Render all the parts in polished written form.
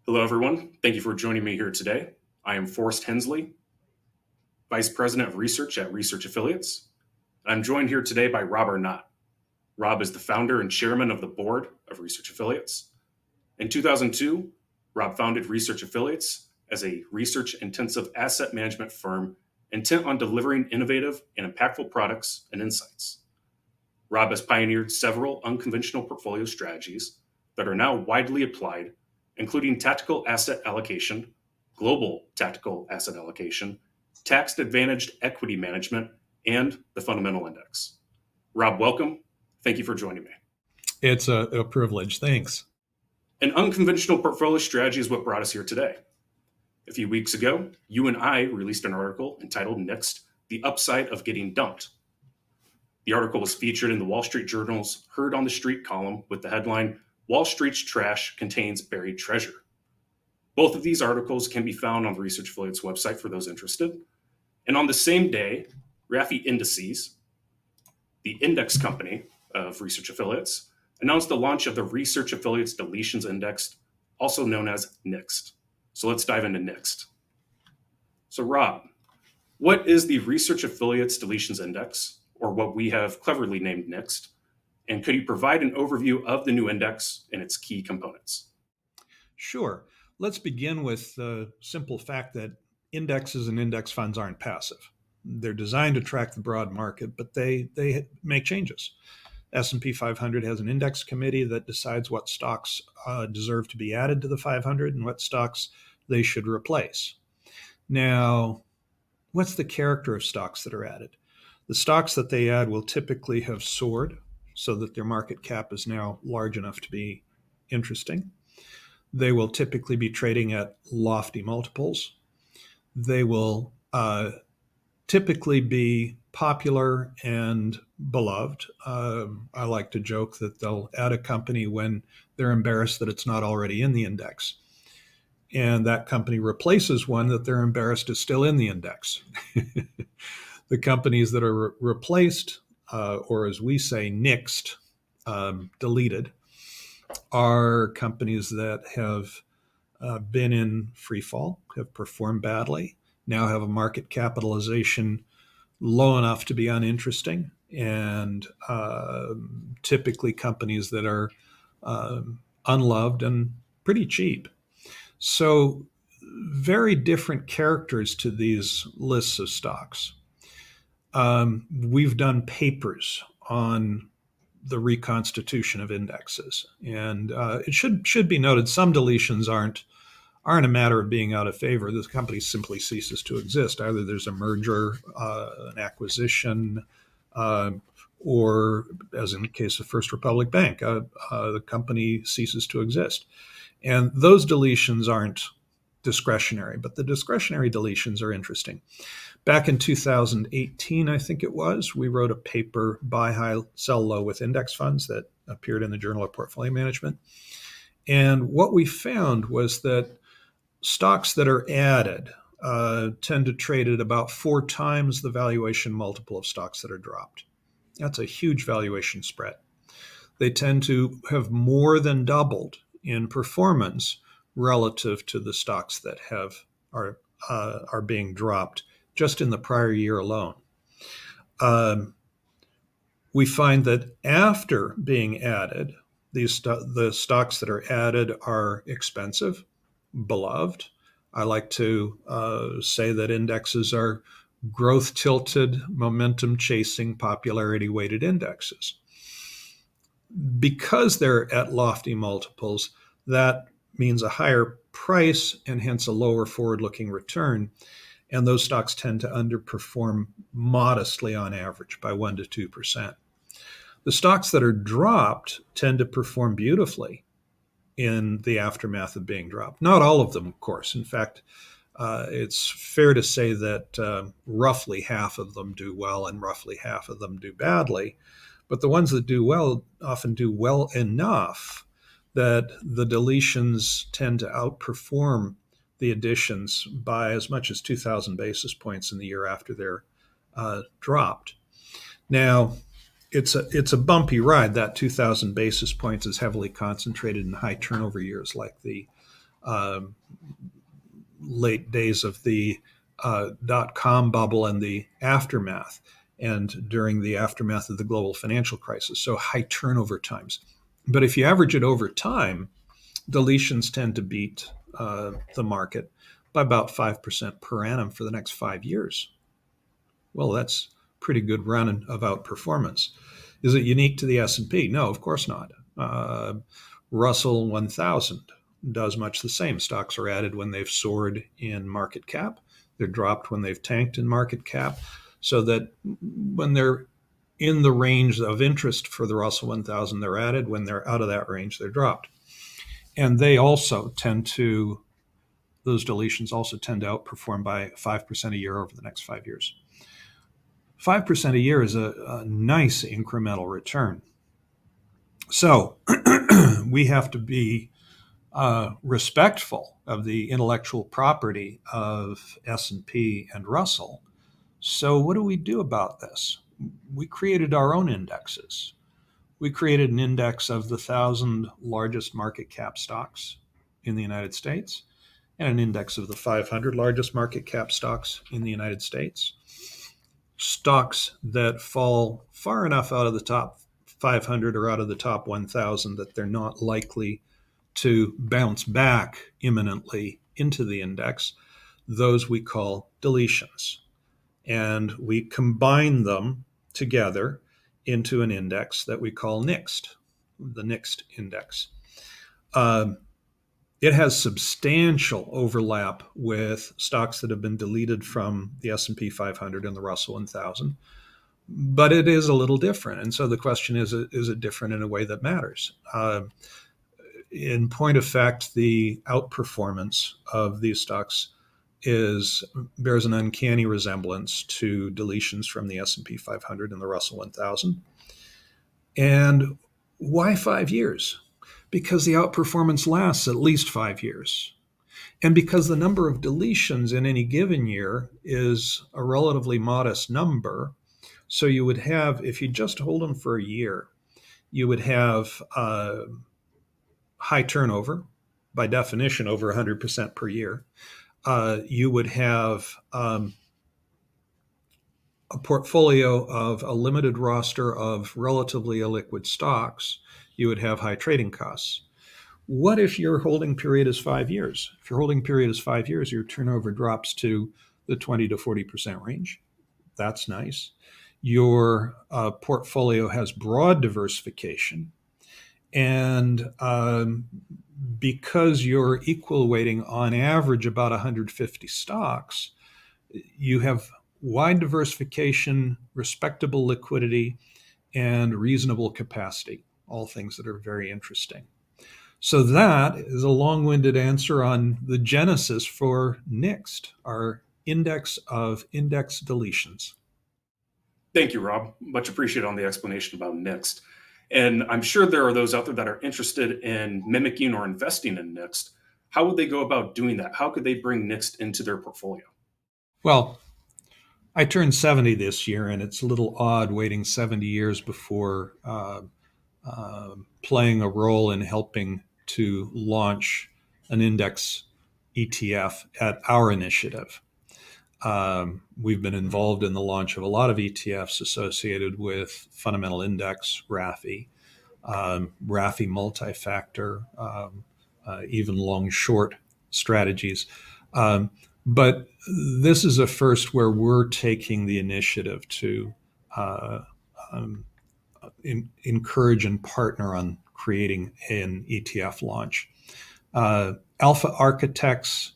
Hello, everyone. Thank you for joining me here today. I am 𝗂𝗏 𝗙𝗂, Vice President of Research at Research Affiliates. I'm joined here today by Rob Arnott. Rob is the founder and chairman of the board of Research Affiliates. In 2002, Rob founded Research Affiliates as a research-intensive asset management firm intent on delivering innovative and impactful products and insights. Rob has pioneered several unconventional portfolio strategies that are now widely applied, including tactical asset allocation, global tactical asset allocation, tax-advantaged equity management, and the fundamental index. Rob, welcome. Thank you for joining me. It's a privilege. Thanks. An unconventional portfolio strategy is what brought us here today. A few weeks ago, you and I released an article entitled NIXT, The Upside of Getting Dumped. The article was featured in the Wall Street Journal's Heard on the Street column with the headline, Wall Street's Trash Contains Buried Treasure. Both of these articles can be found on the Research Affiliates website for those interested. And on the same day, RAFI Indices, the index company of Research Affiliates, announced the launch of the Research Affiliates Deletions Index, also known as NIXT. So let's dive into NIXT. So Rob, what is the Research Affiliates Deletions Index, or what we have cleverly named NIXT? And could you provide an overview of the new index and its key components? Sure. Let's begin with the simple fact that indexes and index funds aren't passive. They're designed to track the broad market, but they make changes. S&P 500 has an index committee that decides what stocks deserve to be added to the 500 and what stocks they should replace. Now, what's the character of stocks that are added? The stocks that they add will typically have soared so that their market cap is now large enough to be interesting. They will typically be trading at lofty multiples. They will typically be popular and beloved. I like to joke that they'll add a company when they're embarrassed that it's not already in the index. And that company replaces one that they're embarrassed is still in the index. The companies that are replaced, or as we say, nixed, deleted, are companies that have been in free fall, have performed badly, now have a market capitalization low enough to be uninteresting, and typically companies that are unloved and pretty cheap. So very different characters to these lists of stocks. We've done papers on the reconstitution of indexes, and it should be noted some deletions aren't a matter of being out of favor. The company simply ceases to exist. Either there's a merger, an acquisition, or as in the case of First Republic Bank, the company ceases to exist. And those deletions aren't discretionary, but the discretionary deletions are interesting. Back in 2018, I think it was, we wrote a paper, Buy High, Sell Low with Index Funds, that appeared in the Journal of Portfolio Management. And what we found was that stocks that are added tend to trade at about 4 times the valuation multiple of stocks that are dropped. That's a huge valuation spread. They tend to have more than doubled in performance relative to the stocks that are being dropped just in the prior year alone. We find that after being added, the stocks that are added are expensive, beloved. I like to say that indexes are growth-tilted, momentum-chasing, popularity-weighted indexes. Because they're at lofty multiples, that means a higher price and hence a lower forward-looking return. And those stocks tend to underperform modestly on average by 1 to 2%. The stocks that are dropped tend to perform beautifully in the aftermath of being dropped. Not all of them, of course. In fact, it's fair to say that roughly half of them do well and roughly half of them do badly. But the ones that do well often do well enough that the deletions tend to outperform the additions by as much as 2,000 basis points in the year after they're dropped. Now, it's a bumpy ride. That 2,000 basis points is heavily concentrated in high turnover years like the late days of the dot-com bubble and the aftermath, and during the aftermath of the global financial crisis, so high turnover times. But if you average it over time, deletions tend to beat the market by about 5% per annum for the next 5 years. Well, that's a pretty good run of outperformance. Is it unique to the S&P? No, of course not. Russell 1000 does much the same. Stocks are added when they've soared in market cap. They're dropped when they've tanked in market cap, so that when they're in the range of interest for the Russell 1000, they're added. When they're out of that range, they're dropped. And they also tend to, those deletions also tend to outperform by 5% a year over the next 5 years. 5% a year is a nice incremental return. So we have to be respectful of the intellectual property of S&P and Russell. So what do we do about this? We created our own indexes. We created an index of the 1,000 largest market cap stocks in the United States and an index of the 500 largest market cap stocks in the United States. Stocks that fall far enough out of the top 500 or out of the top 1,000 that they're not likely to bounce back imminently into the index, those we call deletions. And we combine them together into an index that we call NIXT, the NIXT index. It has substantial overlap with stocks that have been deleted from the S&P 500 and the Russell 1000, but it is a little different. And so the question is it different in a way that matters? In point of fact, the outperformance of these stocks bears an uncanny resemblance to deletions from the S&P 500 and the Russell 1000. And why 5 years? Because the outperformance lasts at least 5 years. And because the number of deletions in any given year is a relatively modest number, so you would have, if you just hold them for a year, you would have high turnover, by definition over 100% per year. You would have a portfolio of a limited roster of relatively illiquid stocks. You would have high trading costs. What if your holding period is 5 years? If your holding period is 5 years, your turnover drops to the 20 to 40% range. That's nice. Your portfolio has broad diversification. And because you're equal weighting on average about 150 stocks, you have wide diversification, respectable liquidity, and reasonable capacity, all things that are very interesting. So that is a long-winded answer on the genesis for NIXT, our index of index deletions. Thank you, Rob. Much appreciated on the explanation about NIXT. And I'm sure there are those out there that are interested in mimicking or investing in NIXT. How would they go about doing that? How could they bring NIXT into their portfolio? Well, I turned 70 this year, and it's a little odd waiting 70 years before playing a role in helping to launch an index ETF at our initiative. We've been involved in the launch of a lot of ETFs associated with fundamental index, 𝗂𝗵𝗿, 𝗂𝗵𝗿 multi-factor, even long-short strategies. But this is a first where we're taking the initiative to encourage and partner on creating an ETF launch. Alpha Architects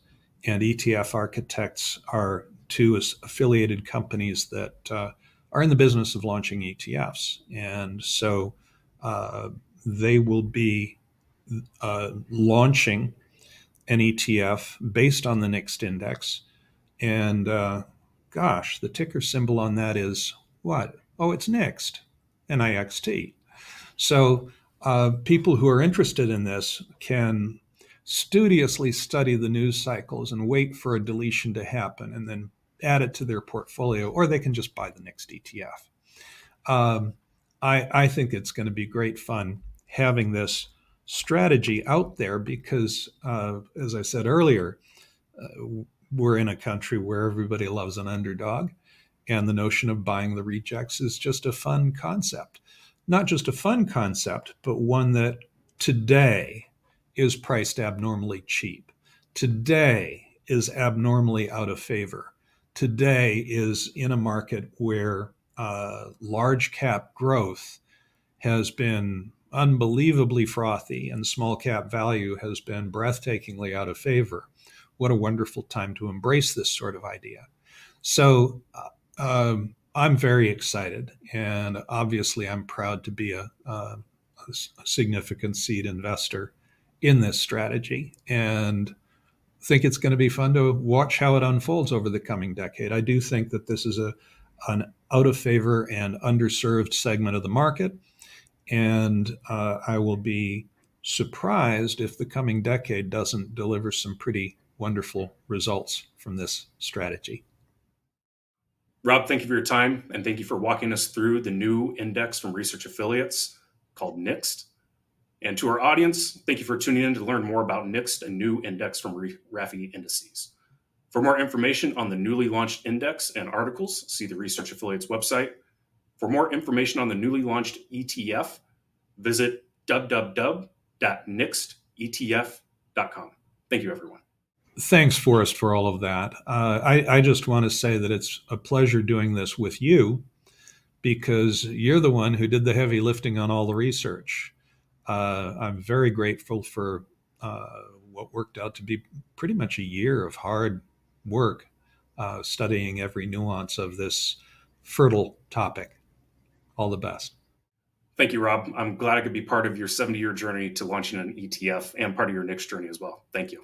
and ETF Architects are two affiliated companies that are in the business of launching ETFs. And so they will be launching an ETF based on the NIXT index. And gosh, the ticker symbol on that is what? Oh, it's NIXT, NIXT. So people who are interested in this can studiously study the news cycles and wait for a deletion to happen and then add it to their portfolio, or they can just buy the NIXT ETF. I think it's going to be great fun having this strategy out there because, as I said earlier, we're in a country where everybody loves an underdog, and the notion of buying the rejects is just a fun concept. Not just a fun concept, but one that today is priced abnormally cheap. Today is abnormally out of favor. Today is in a market where large cap growth has been unbelievably frothy and small cap value has been breathtakingly out of favor. What a wonderful time to embrace this sort of idea. So I'm very excited, and obviously I'm proud to be a significant seed investor in this strategy, and think it's going to be fun to watch how it unfolds over the coming decade. I do think that this is an out of favor and underserved segment of the market, and I will be surprised if the coming decade doesn't deliver some pretty wonderful results from this strategy. Rob, thank you for your time, and thank you for walking us through the new index from Research Affiliates called NIXT. And to our audience, thank you for tuning in to learn more about NIXT, a new index from RAFI Indices. For more information on the newly launched index and articles, see the Research Affiliates website. For more information on the newly launched ETF, visit www.nixtetf.com. Thank you, everyone. Thanks, Forrest, for all of that. I just want to say that it's a pleasure doing this with you because you're the one who did the heavy lifting on all the research. I'm very grateful for what worked out to be pretty much a year of hard work studying every nuance of this fertile topic. All the best. Thank you, Rob. I'm glad I could be part of your 70-year journey to launching an ETF and part of your NIXT journey as well. Thank you.